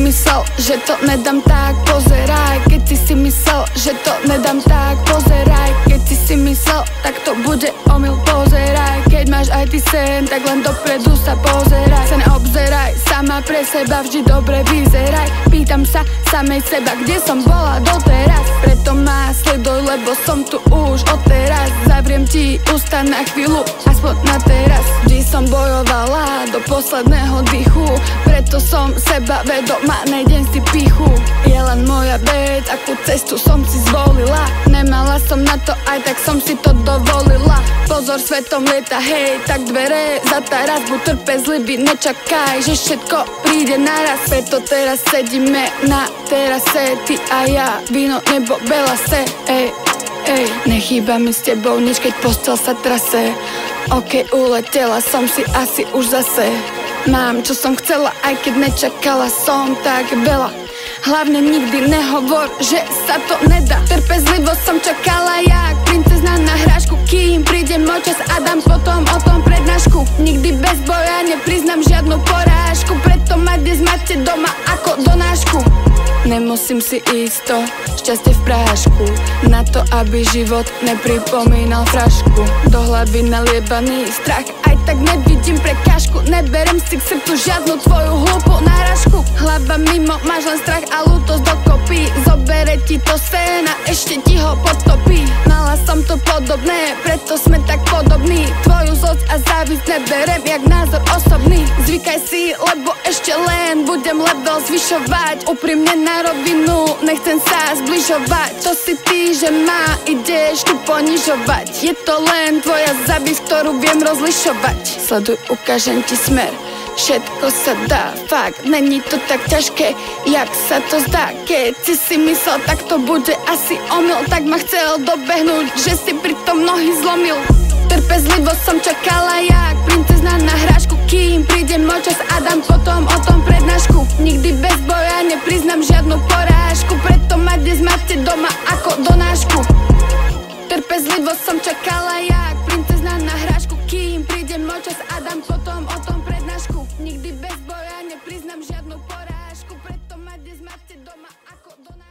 myslel, že to nedám, tak pozeraj. Keď si myslel, že to nedám, tak pozeraj. Keď si myslel, tak to bude omyl, pozeraj. Keď máš aj ty sen, tak len dopredu sa pozeraj. Sa neobzeraj, sama pre seba vždy dobre vyzeraj. Pýtam sa samej seba, kde som bola doteraz. Preto ma sleduj, lebo som tu už odteraz. Zavriem ti ústa na chvíľu, aspoň na teraz. Vždy som bojovala do posledného dychu, preto som seba vedomá, nejdem si pichu. Je len moja vec, akú cestu som si zvolila. Nemala som na to, aj tak som si to dovolila. Pozor, svetom lieta, hej, tak dvere zatáraz. Buď trpezlivý, nečakaj, že všetko príde naraz. Preto teraz sedíme na terase, ty a ja, víno, nebo, belase, ej. Nechýba mi s tebou nič, keď postel sa trase. Ok, uletela som si asi už zase. Mám, čo som chcela, aj keď nečakala som tak veľa. Hlavne nikdy nehovor, že sa to nedá. Trpezlivo som čakala jak princezna na hrášku, kým príde môj čas a dám potom o tom prednášku. Nikdy bez boja nepriznám žiadnu porážku, preto ma dnes máte doma ako donášku. Nemusím si isto, šťastie v prášku, na to, aby život nepripomínal frašku. Do hlavy naliebaný strach, aj tak nevidím prekážku. Neberem si k srdcu žiadnu tvoju hlúpu náražku. Hlava mimo, máš len strach a lútosť dokopy. Zobere ti to sen a ešte ti ho potopí. Mala som to podobné, preto sme tak podobní. Tvoju zlosť a závisť neberem jak názor osobný. Zvykaj si, lebo ešte len budem level zvyšovať. Úprimne na rovinu, nechcem sa zbližovať. To si ty, že ma ideš tu ponižovať. Je to len tvoja závisť, ktorú viem rozlišovať. Sleduj, ukážem ti smer, všetko sa dá, fakt, není to tak ťažké, jak sa to zdá. Keď si myslel, tak to bude asi omyl, tak ma chcel dobehnúť, že si pritom nohy zlomil. Trpezlivo som čakala jak princezna na hrášku, kým príde môj čas a dám potom o tom prednášku. Nikdy bez boja nepriznám žiadnu porážku, preto ma dnes máte doma ako donášku. Trpezlivo som čakala jak princezna na hrášku, kým príde môj čas a dám potom o tom prednášku. Nikdy bez boja nepriznám žiadnu porážku, preto ma dnes máte doma ako donášku.